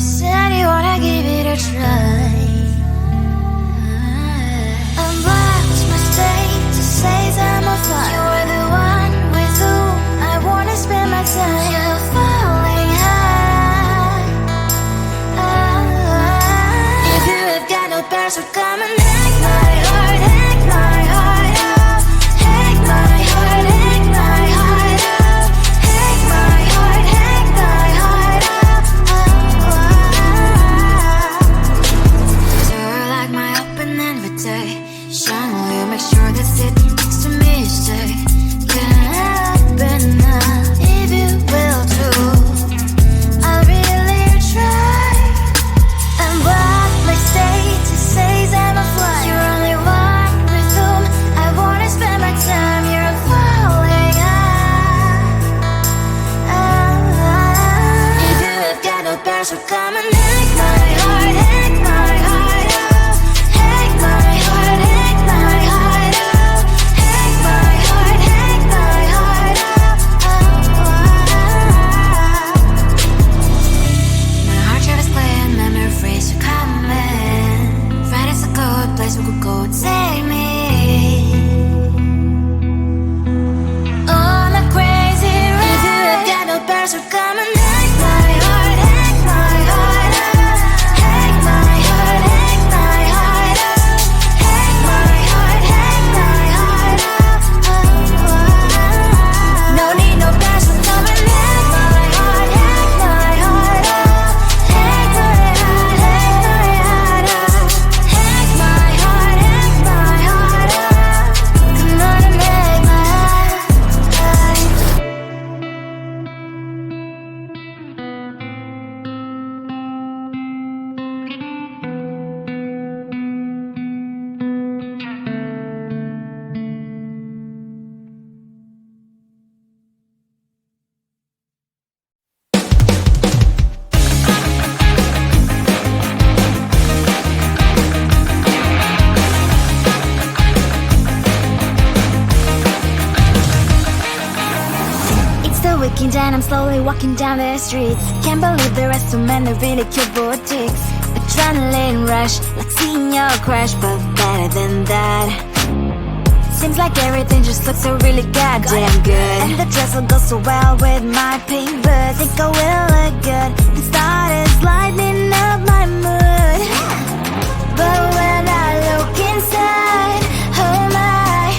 said you wanna give it a try. Unblocked my state to say I'm a fly. You're the one with whom I wanna spend my time. You're falling high. If you have got no parents, so come and hack my heart, hack my heart out. Hack my heart, hack my heart out. Hack my heart, hack my heart out. You're like my open invitation. Will you make sure that sit next to me stay? Can happen now if you will too. I'll really try. And what my state to say I'm a fly. You're only one with whom I wanna spend my time. You're falling high. If you have got no parents, so come and hack my heart, hack my heart out. Hack my heart, hack my heart out. Hack my heart, hack my heart out. My heart tries playing memory freeze, you coming. Friday's a good place we could go, take me. On a crazy ride. If you have got no parents, so come and hack my heart, hack my heart out. Hack my heart, hack my heart out. Hack my heart, hack my heart out. No need no parents, so come and hack my heart, hack my heart out. Hack my heart, hack my heart out. Hack my heart, hack my heart out. Come on and make my heart. It's the weekend and I'm slowly walking down the streets. Can't believe there are so many really cute boutiques. Adrenaline rush, like seeing your crush, but better than that. Seems like everything just looks so really goddamn good. And the dress will go so well with my pink boots. Think I will look good. The start is lighting up my mood. But when I look inside, oh my,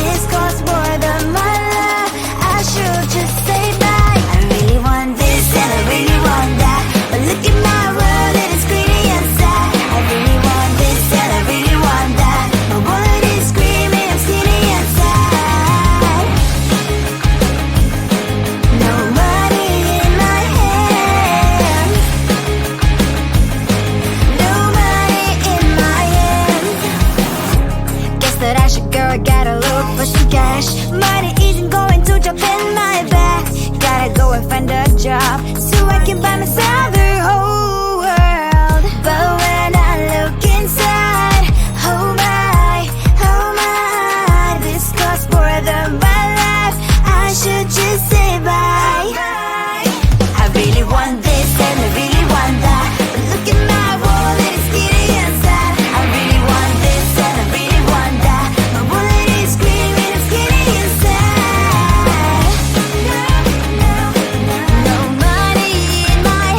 this costs more than my love. I should just say bye. I really want this and I really want that, but look at my world, it is pretty inside. I really want this and I really want that. My wallet is screaming, I'm skinny inside. No money in my hand. No money in my hand. Guess that I should go, I gotta look for some cash. Money isn't going to jump in my bag. Gotta go and find a job so I can buy myself the whole world. But when I look inside, oh my, this costs more than my life. I should just say bye. I really want this and I really want that, but look at my wallet, it's skinny inside. I really want this and I really want that. My wallet is screaming, I'm skinny inside. No money in my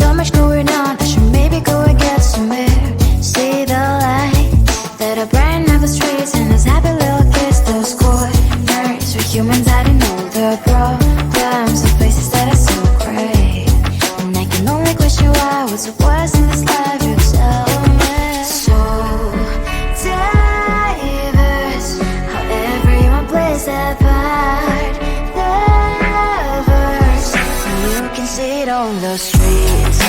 so much going on, I should maybe go and get some air. See the light that are brighten up the streets, and those happy little kids, those corners where humans hiding all the problems, the places that are so great. And I can only question why, what's the worst in this life, you tell me. So diverse, how everyone plays their part. Lovers, and you can see it on the streets.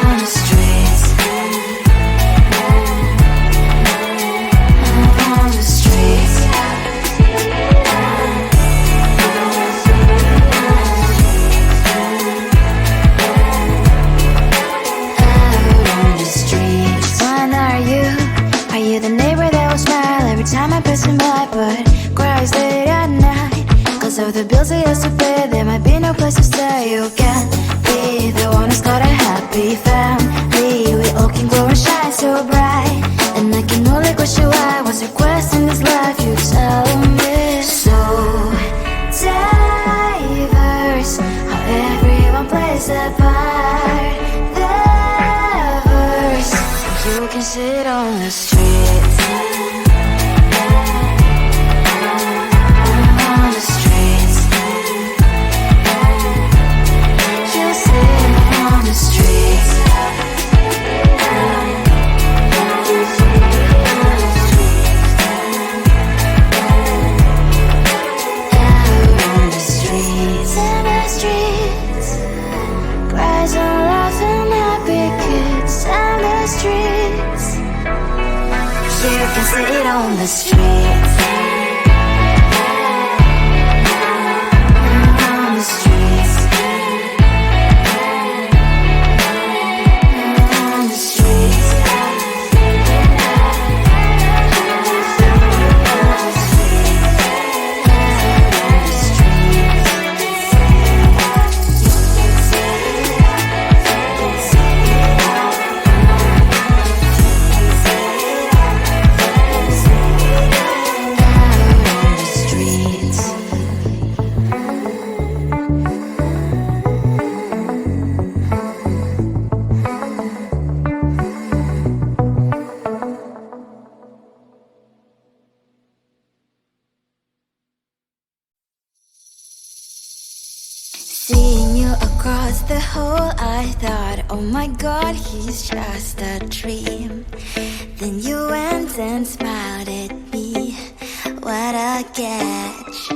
On the streets. On the streets. Are you the neighbor that will smile every time I pass him by, but cries late at night? Cause of the bills he has to pay, there might be no place to stay. You can be the one who's got a happy family. We all can glow and shine so bright, and I can only question why, what's your quest in this life, you tell me. So diverse, how everyone plays their part. Diverse, you can sit on the streets. On the streets. You sit on the streets. Out on the streets. In the streets. Cries and laughing happy kids. On the streets. You can sit on the streets. On the streets. On the streets. Seeing you across the hall, I thought, oh my god, he's just a dream. Then you went and smiled at me. What a catch.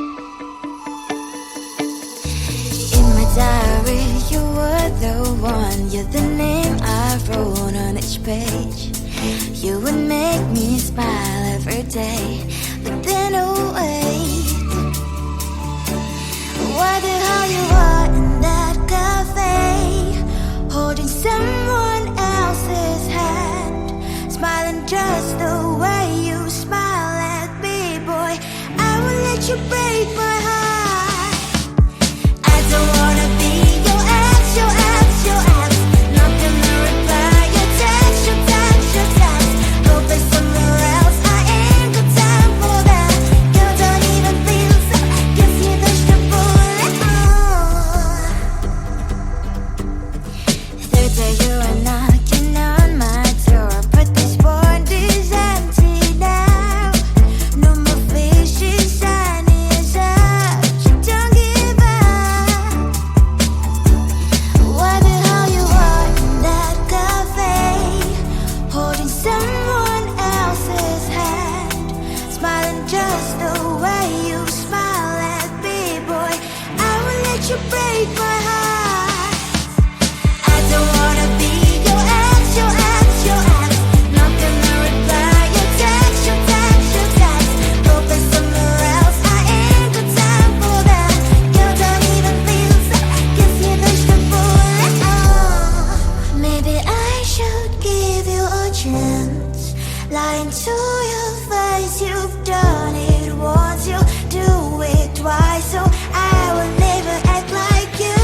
In my diary, you were the one. You're the name I wrote on each page. You would make me smile every day. But then, oh wait, what the hell you are in that cafe, holding someone else's hand, smiling just the way you smile at me, boy. I will let you break my heart. I don't wanna be your ex, your ex, your ex. Not gonna reply your text, your text, your text. Go play somewhere else, I ain't got time for that. You don't even feel so, guess you pushed the bullet. Third day you are knocking on my door, but this board is empty now. No more fishes, sun is up, you don't give up. What the hell you are in that cafe, holding someone else's hand, smiling just the way you smile at me, boy. I will let you break my heart. I don't wanna be your ex, your ex, your ex. Not gonna reply your text, your text, your text. Go play somewhere else, I ain't got time for that. You don't even feel so, guess you pushed the bullet. Maybe I should give you a chance. Lying to your face, you've done it once, you do it twice, so I will never act like you.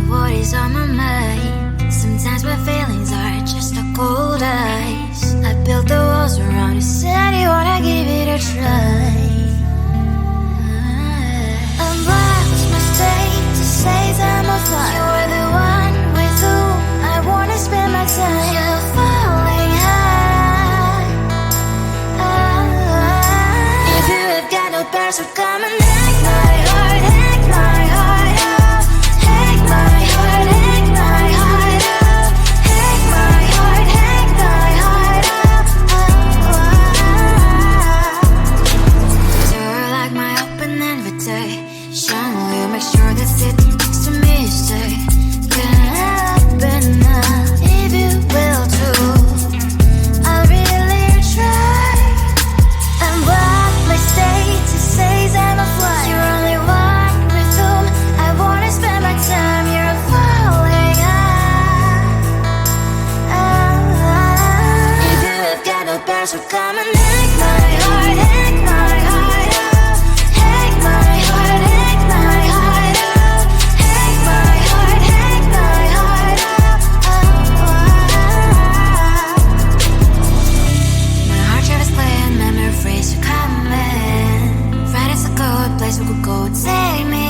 what is on my mind. Sometimes my feelings are just a cold ice. I built the walls around you, said you wanna give it a try. I'm lost my state to say I'm a fly. You're the one with whom I wanna spend my time. You're falling high. If you have got no bears, so come and hack my heart, hack my heart out. Hack my heart, hack my heart out. Hack my heart, hack my heart out. You're like my open invitation. Will you make sure that sitting next to me is safe? Can happen now, if you will too. I'll really try. And what my state says I'm a fly. You're only one with whom I wanna spend my time. You're falling high. If you have got no bears, so come and hack my heart, hack my heart out. Hack my heart, hack my heart out. Hack my heart, hack my heart out. My heart drives playing memories are coming. Right, it's a good place we could go. Take me.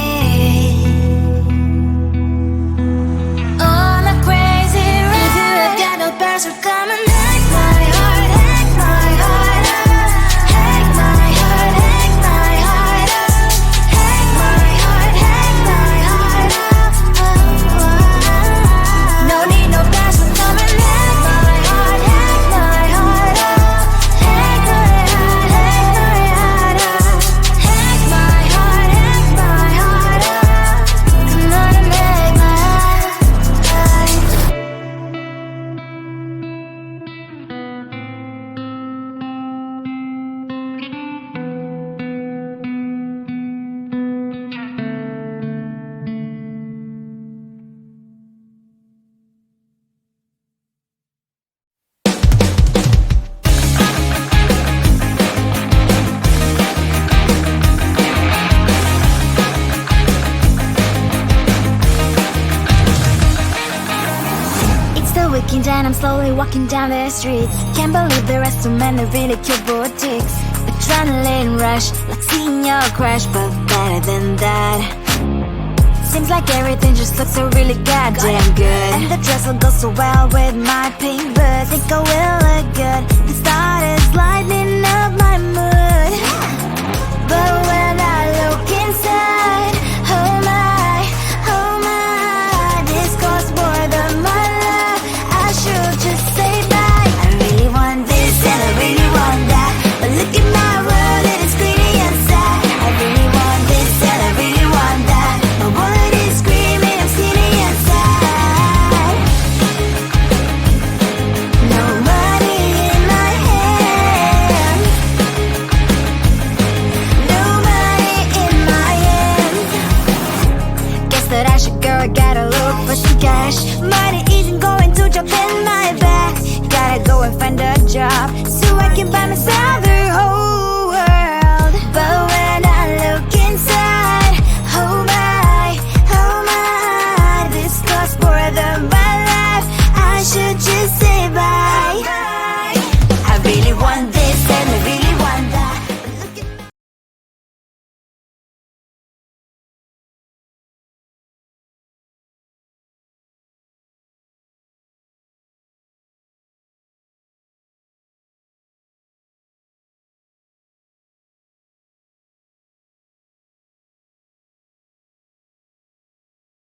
On a crazy ride. If you have got no bears, so come and hack my heart, hack my heart out. Hack my heart, hack my heart out. Hack my heart, hack my heart out. No need no bears, so come and hack my heart, hack my heart out. Hack my heart, hack my heart out. Hack my heart, hack my heart out. Come on and make my heart. It's the weekend and I'm slowly walking down the streets. Can't believe there are so many really cute boutiques. Adrenaline rush, like seeing your crush, but better than that. Seems like everything just looks so really goddamn good. And the dress will go so well with my pink boots. Think I will look good. The start is lighting up my mood. But when I look inside, oh my, this costs more than my life. I should just say bye. I really want this and I really want that, but look at my world, it is pretty inside. I really want this and I really want that. My wallet is screaming, I'm skinny inside. No money in my hand. No money in my hand. Guess that I should go, I gotta look for some cash. Money isn't going to jump in my bag. Gotta go and find a job so I can buy myself the whole world. But